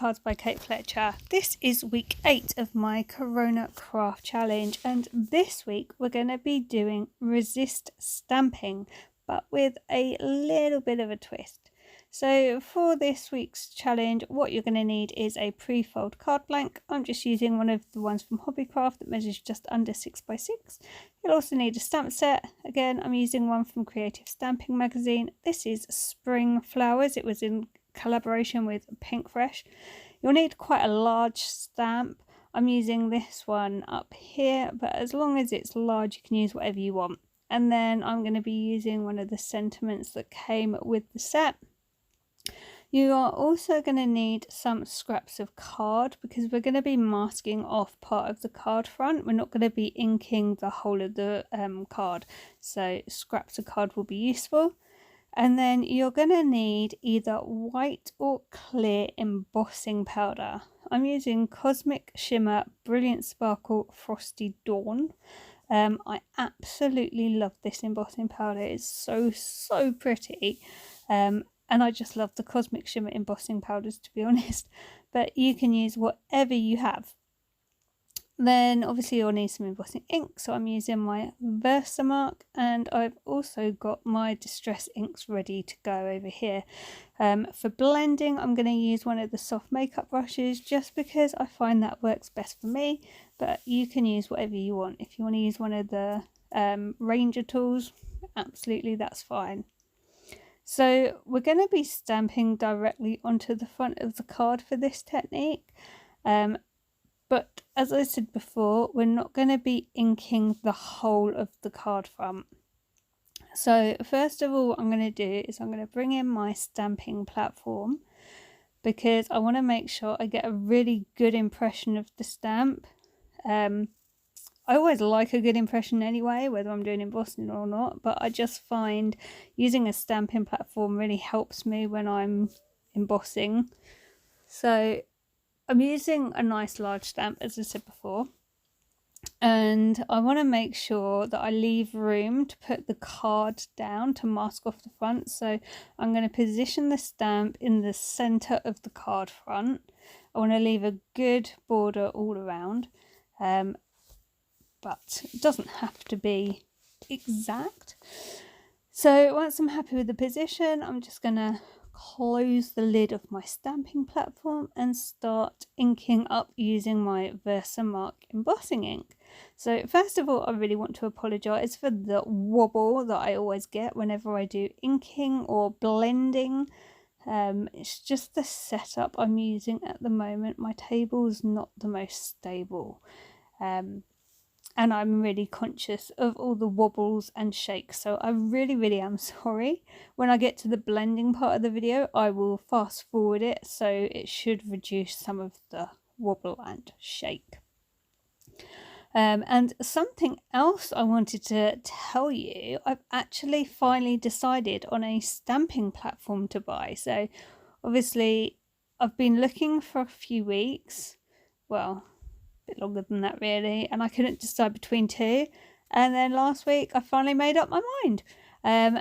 Cards by Kate Fletcher. This is week 8 of my Corona craft challenge, and this week we're going to be doing resist stamping, but with a little bit of a twist. So for this week's challenge, what you're going to need is a pre-fold card blank. I'm just using one of the ones from Hobbycraft that measures just under 6x6. You'll also need a stamp set. Again, I'm using one from Creative Stamping Magazine. This is Spring Flowers. It was in collaboration with Pink Fresh. You'll need quite a large stamp. I'm using this one up here, but as long as it's large, you can use whatever you want. And then I'm going to be using one of the sentiments that came with the set. You are also going to need some scraps of card because we're going to be masking off part of the card front. We're not going to be inking the whole of the card, so scraps of card will be useful. And then you're going to need either white or clear embossing powder. I'm using Cosmic Shimmer Brilliant Sparkle Frosty Dawn. I absolutely love this embossing powder. It's so pretty. And I just love the Cosmic Shimmer embossing powders, to be honest. But you can use whatever you have. Then obviously you'll need some embossing ink, so I'm using my Versamark, and I've also got my Distress inks ready to go over here. For blending, I'm going to use one of the soft makeup brushes just because I find that works best for me, but you can use whatever you want. If you want to use one of the Ranger tools, absolutely, that's fine. So we're going to be stamping directly onto the front of the card for this technique. But as I said before, we're not going to be inking the whole of the card front. So first of all, what I'm going to do is I'm going to bring in my stamping platform because I want to make sure I get a really good impression of the stamp. I always like a good impression anyway, whether I'm doing embossing or not, but I just find using a stamping platform really helps me when I'm embossing. So I'm using a nice large stamp, as I said before, and I want to make sure that I leave room to put the card down to mask off the front. So I'm going to position the stamp in the centre of the card front. I want to leave a good border all around, but it doesn't have to be exact. So once I'm happy with the position, I'm just going to close the lid of my stamping platform and start inking up using my Versamark embossing ink. So first of all, I really want to apologise for the wobble that I always get whenever I do inking or blending. It's just the setup I'm using at the moment. My table's not the most stable. And I'm really conscious of all the wobbles and shakes, so I really am sorry. When I get to the blending part of the video, I will fast forward it, so it should reduce some of the wobble and shake. And something else I wanted to tell you, I've actually finally decided on a stamping platform to buy. So obviously I've been looking for a few weeks, well, bit longer than that really, and I couldn't decide between two, and then last week I finally made up my mind.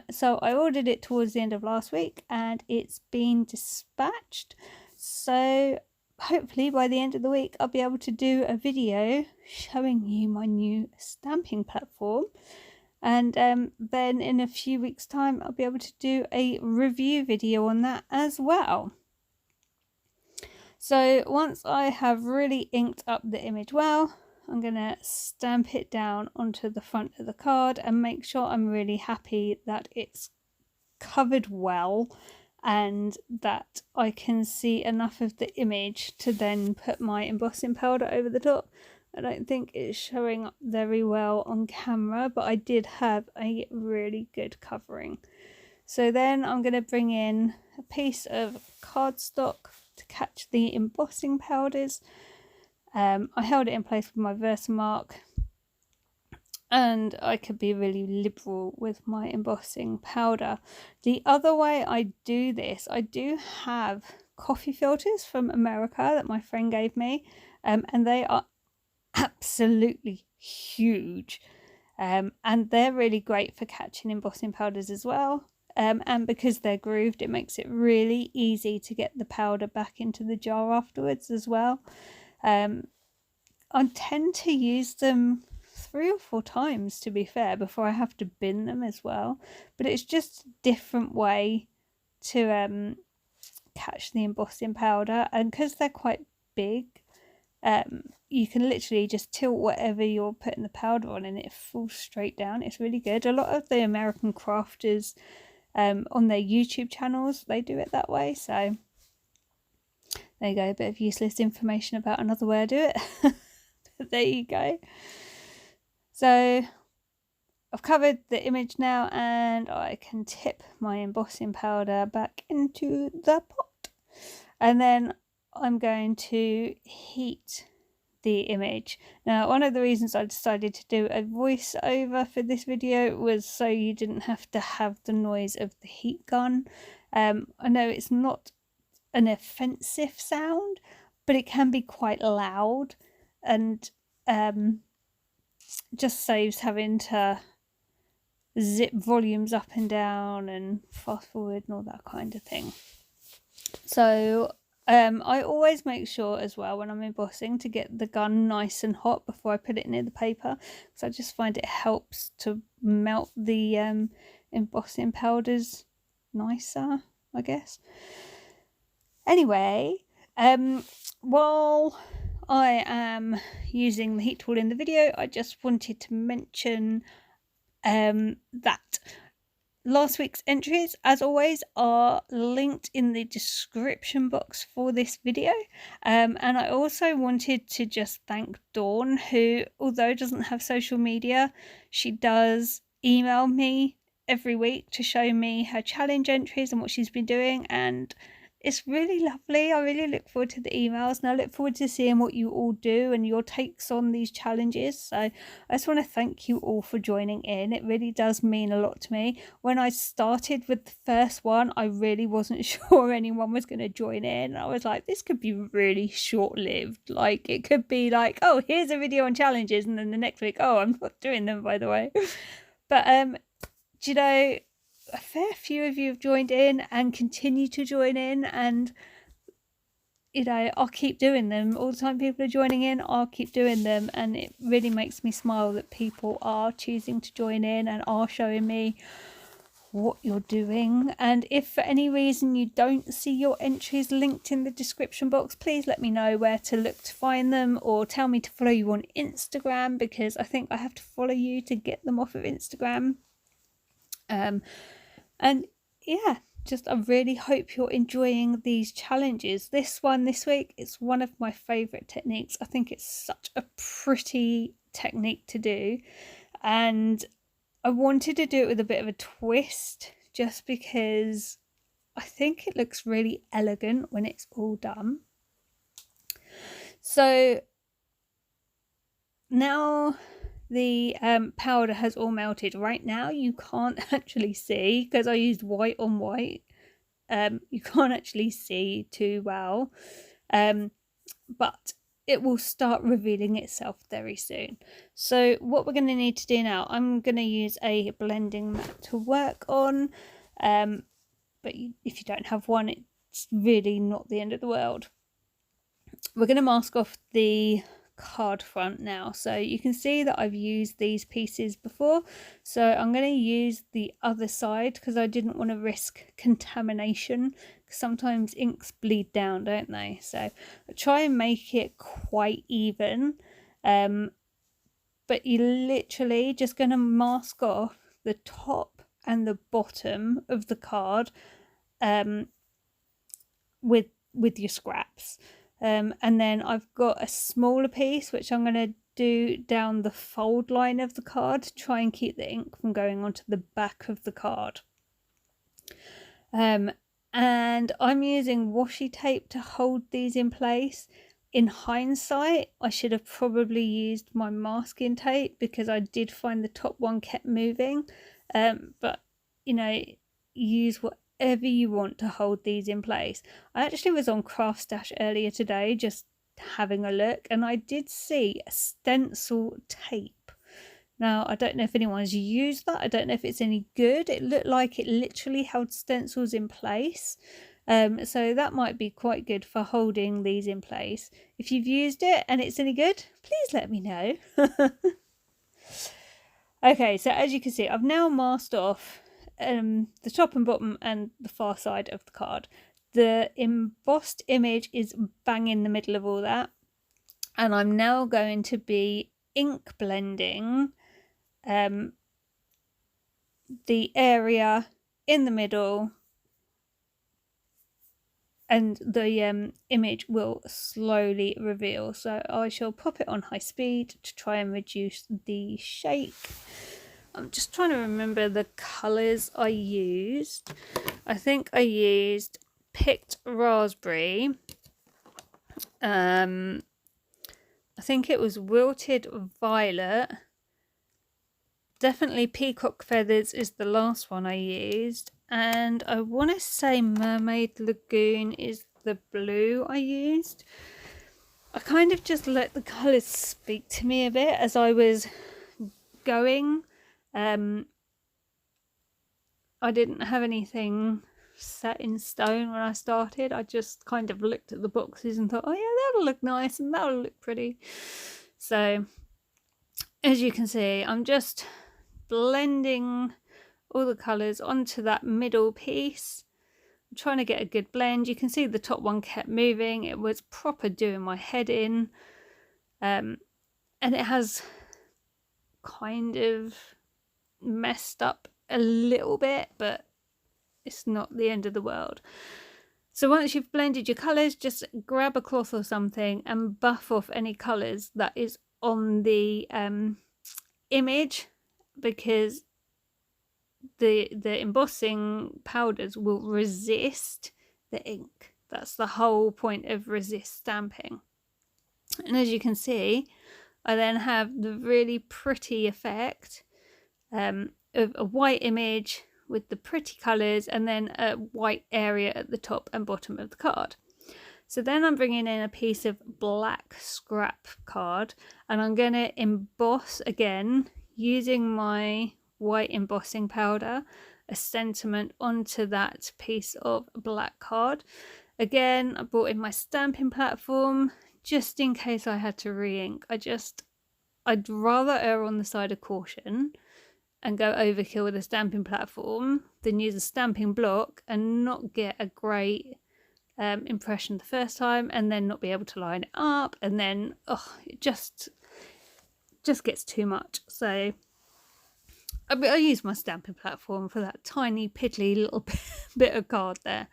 So I ordered it towards the end of last week and it's been dispatched, so hopefully by the end of the week I'll be able to do a video showing you my new stamping platform, and then in a few weeks time I'll be able to do a review video on that as well. So once I have really inked up the image well, I'm going to stamp it down onto the front of the card and make sure I'm really happy that it's covered well and that I can see enough of the image to then put my embossing powder over the top. I don't think it's showing up very well on camera, but I did have a really good covering. So then I'm going to bring in a piece of cardstock to catch the embossing powders. I held it in place with my Versamark, and I could be really liberal with my embossing powder. The other way I do this, I do have coffee filters from America that my friend gave me, and they are absolutely huge, and they're really great for catching embossing powders as well. and because they're grooved, it makes it really easy to get the powder back into the jar afterwards as well. I tend to use them 3 or 4 times, to be fair, before I have to bin them as well, but it's just a different way to catch the embossing powder, and because they're quite big, you can literally just tilt whatever you're putting the powder on and it falls straight down. It's really good. A lot of the American crafters on their YouTube channels, they do it that way, so there you go, a bit of useless information about another way I do it. But there you go. So I've covered the image now, and I can tip my embossing powder back into the pot, and then I'm going to heat the image. Now, one of the reasons I decided to do a voiceover for this video was so you didn't have to have the noise of the heat gun. I know it's not an offensive sound, but it can be quite loud, and just saves having to zip volumes up and down and fast forward and all that kind of thing. So I always make sure as well when I'm embossing to get the gun nice and hot before I put it near the paper, because I just find it helps to melt the embossing powders nicer, I guess. Anyway, while I am using the heat tool in the video, I just wanted to mention that last week's entries, as always, are linked in the description box for this video. And I also wanted to just thank Dawn, who, although doesn't have social media, she does email me every week to show me her challenge entries and what she's been doing, and it's really lovely. I really look forward to the emails, and I look forward to seeing what you all do and your takes on these challenges. So I just want to thank you all for joining in. It really does mean a lot to me. When I started with the first one, I really wasn't sure anyone was going to join in. I was like, this could be really short-lived. Like, it could be like, oh, here's a video on challenges, and then the next week, oh, I'm not doing them, by the way. But do you know, a fair few of you have joined in and continue to join in, and you know, I'll keep doing them. All the time people are joining in, I'll keep doing them, and it really makes me smile that people are choosing to join in and are showing me what you're doing. And if for any reason you don't see your entries linked in the description box, please let me know where to look to find them, or tell me to follow you on Instagram, because I think I have to follow you to get them off of Instagram. And yeah, just I really hope you're enjoying these challenges. This one this week, it's one of my favourite techniques. I think it's such a pretty technique to do, and I wanted to do it with a bit of a twist, just because I think it looks really elegant when it's all done. So now the powder has all melted. Right now you can't actually see, because I used white on white. You can't actually see too well, but it will start revealing itself very soon. So what we're going to need to do now, I'm going to use a blending mat to work on, but if you don't have one, it's really not the end of the world. We're going to mask off the card front now, so you can see that I've used these pieces before, so I'm going to use the other side because I didn't want to risk contamination. Sometimes inks bleed down, don't they? So I try and make it quite even, but you're literally just going to mask off the top and the bottom of the card with your scraps. And then I've got a smaller piece which I'm going to do down the fold line of the card to try and keep the ink from going onto the back of the card. And I'm using washi tape to hold these in place. In hindsight, I should have probably used my masking tape because I did find the top one kept moving. But, you know, use whatever you want to hold these in place. I actually was on Craft Stash earlier today just having a look, and I did see a stencil tape. Now, I don't know if anyone's used that. I don't know if it's any good. It looked like it literally held stencils in place. So that might be quite good for holding these in place. If you've used it and it's any good, please let me know. Okay, so as you can see, I've now masked off the top and bottom and the far side of the card. The embossed image is bang in the middle of all that. And I'm now going to be ink blending the area in the middle, and the image will slowly reveal. So I shall pop it on high speed to try and reduce the shake. I'm just trying to remember the colours I used. I think I used Picked Raspberry. I think it was Wilted Violet. Definitely Peacock Feathers is the last one I used. And I want to say Mermaid Lagoon is the blue I used. I kind of just let the colours speak to me a bit as I was going. I didn't have anything set in stone when I started. I just kind of looked at the boxes and thought, oh yeah, that'll look nice and that'll look pretty. So as you can see, I'm just blending all the colours onto that middle piece. I'm trying to get a good blend. You can see the top one kept moving. It was proper doing my head in. And it has kind of messed up a little bit, but it's not the end of the world. So once you've blended your colours, just grab a cloth or something and buff off any colours that is on the image, because the embossing powders will resist the ink. That's the whole point of resist stamping. And as you can see, I then have the really pretty effect of a white image with the pretty colours and then a white area at the top and bottom of the card. So then I'm bringing in a piece of black scrap card and I'm going to emboss again using my white embossing powder, a sentiment onto that piece of black card. Again, I brought in my stamping platform just in case I had to re-ink. I'd rather err on the side of caution and go overkill with a stamping platform than use a stamping block and not get a great impression the first time and then not be able to line it up, and then it just gets too much. So I use my stamping platform for that tiny piddly little bit of card there.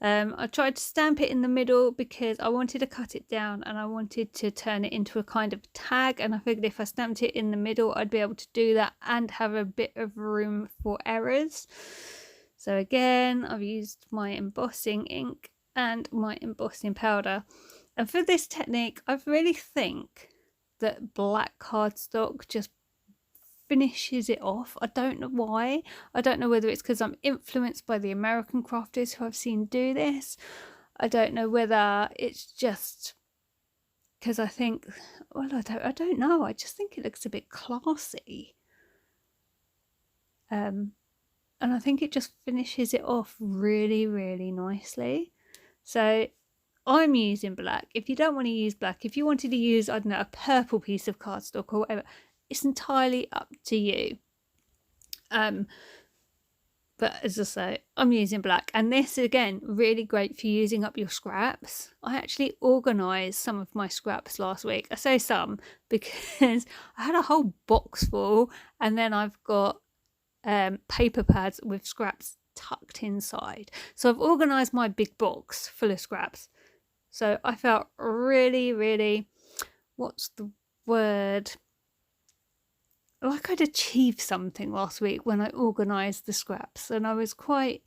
I tried to stamp it in the middle because I wanted to cut it down and I wanted to turn it into a kind of tag, and I figured if I stamped it in the middle I'd be able to do that and have a bit of room for errors. So again, I've used my embossing ink and my embossing powder, and for this technique I really think that black cardstock just finishes it off. I don't know why. I don't know whether it's because I'm influenced by the American crafters who I've seen do this. I don't know whether it's just because I think, well, I don't know. I just think it looks a bit classy. And I think it just finishes it off really, really nicely. So I'm using black. If you don't want to use black, if you wanted to use, I don't know, a purple piece of cardstock or whatever, it's entirely up to you. But as I say, I'm using black, and this again really great for using up your scraps. I actually organised some of my scraps last week. I say some because I had a whole box full, and then I've got paper pads with scraps tucked inside. So I've organised my big box full of scraps. So I felt really, really, what's the word? Like I'd achieved something last week when I organised the scraps, and I was quite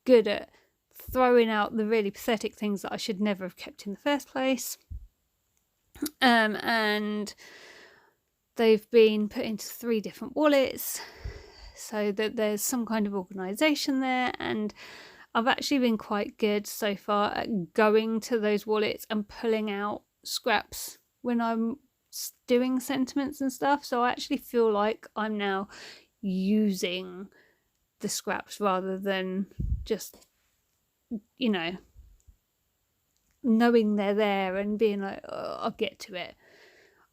good at throwing out the really pathetic things that I should never have kept in the first place. And they've been put into 3 different wallets so that there's some kind of organisation there, and I've actually been quite good so far at going to those wallets and pulling out scraps when I'm doing sentiments and stuff. So I actually feel like I'm now using the scraps rather than just, you know, knowing they're there and being like, oh, I'll get to it.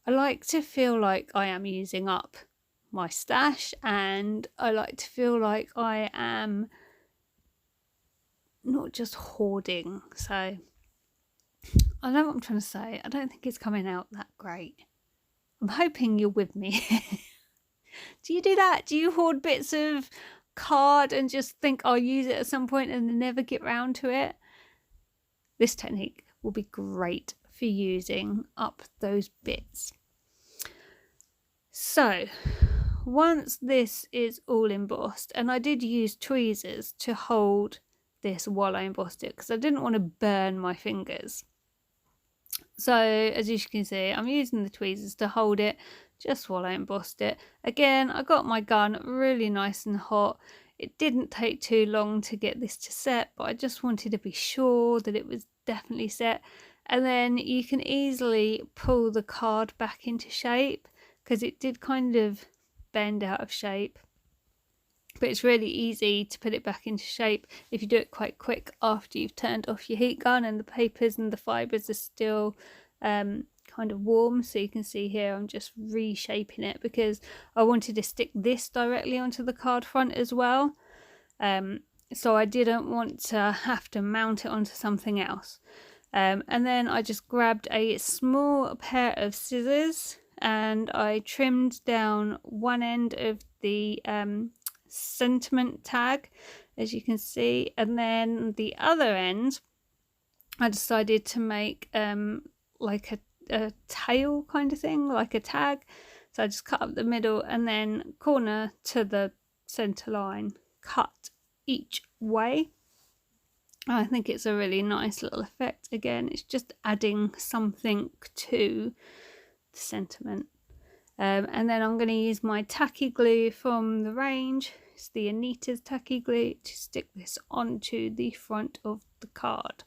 I like to feel like I am using up my stash, and I like to feel like I am not just hoarding. So I know what I'm trying to say. I don't think it's coming out that great. I'm hoping you're with me. Do you do that? Do you hoard bits of card and just think I'll use it at some point and never get round to it? This technique will be great for using up those bits. So once this is all embossed, and I did use tweezers to hold this while I embossed it because I didn't want to burn my fingers. So as you can see, I'm using the tweezers to hold it just while I embossed it. Again, I got my gun really nice and hot. It didn't take too long to get this to set, but I just wanted to be sure that it was definitely set. And then you can easily pull the card back into shape because it did kind of bend out of shape. But it's really easy to put it back into shape if you do it quite quick after you've turned off your heat gun and the papers and the fibres are still kind of warm. So you can see here I'm just reshaping it because I wanted to stick this directly onto the card front as well. So I didn't want to have to mount it onto something else. And then I just grabbed a small pair of scissors and I trimmed down one end of the sentiment tag, as you can see, and then the other end I decided to make like a tail kind of thing, like a tag. So I just cut up the middle and then corner to the center line, cut each way. I think it's a really nice little effect. Again, it's just adding something to the sentiment. And then I'm going to use my tacky glue from the range. It's the Anita's tacky glue to stick this onto the front of the card.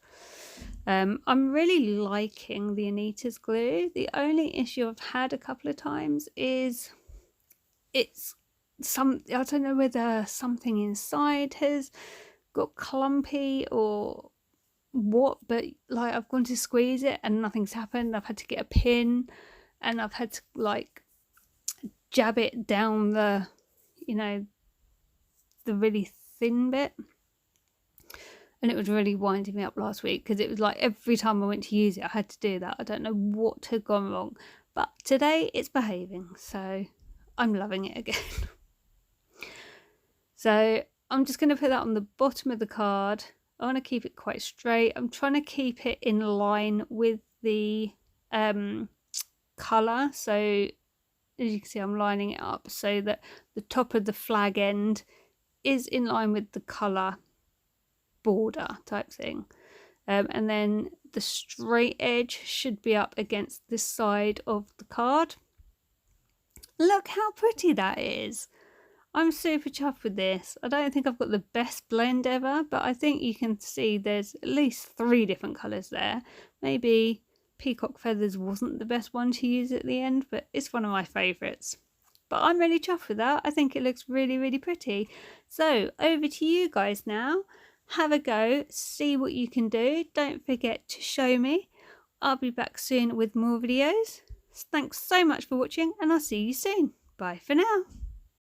I'm really liking the Anita's glue. The only issue I've had a couple of times is I don't know whether something inside has got clumpy or what, but like I've gone to squeeze it and nothing's happened. I've had to get a pin and I've had to like jab it down the, you know, the really thin bit, and it was really winding me up last week because it was like every time I went to use it I had to do that. I don't know what had gone wrong, but today it's behaving, so I'm loving it again. So I'm just going to put that on the bottom of the card. I want to keep it quite straight. I'm trying to keep it in line with the colour, so as you can see I'm lining it up so that the top of the flag end is in line with the colour border type thing, and then the straight edge should be up against this side of the card. Look how pretty that is. I'm super chuffed with this. I don't think I've got the best blend ever, but I think you can see there's at least 3 different colours there. Maybe Peacock Feathers wasn't the best one to use at the end, but it's one of my favourites. But I'm really chuffed with that. I think it looks really, really pretty. So over to you guys now. Have a go, see what you can do. Don't forget to show me. I'll be back soon with more videos. Thanks so much for watching and I'll see you soon. Bye for now.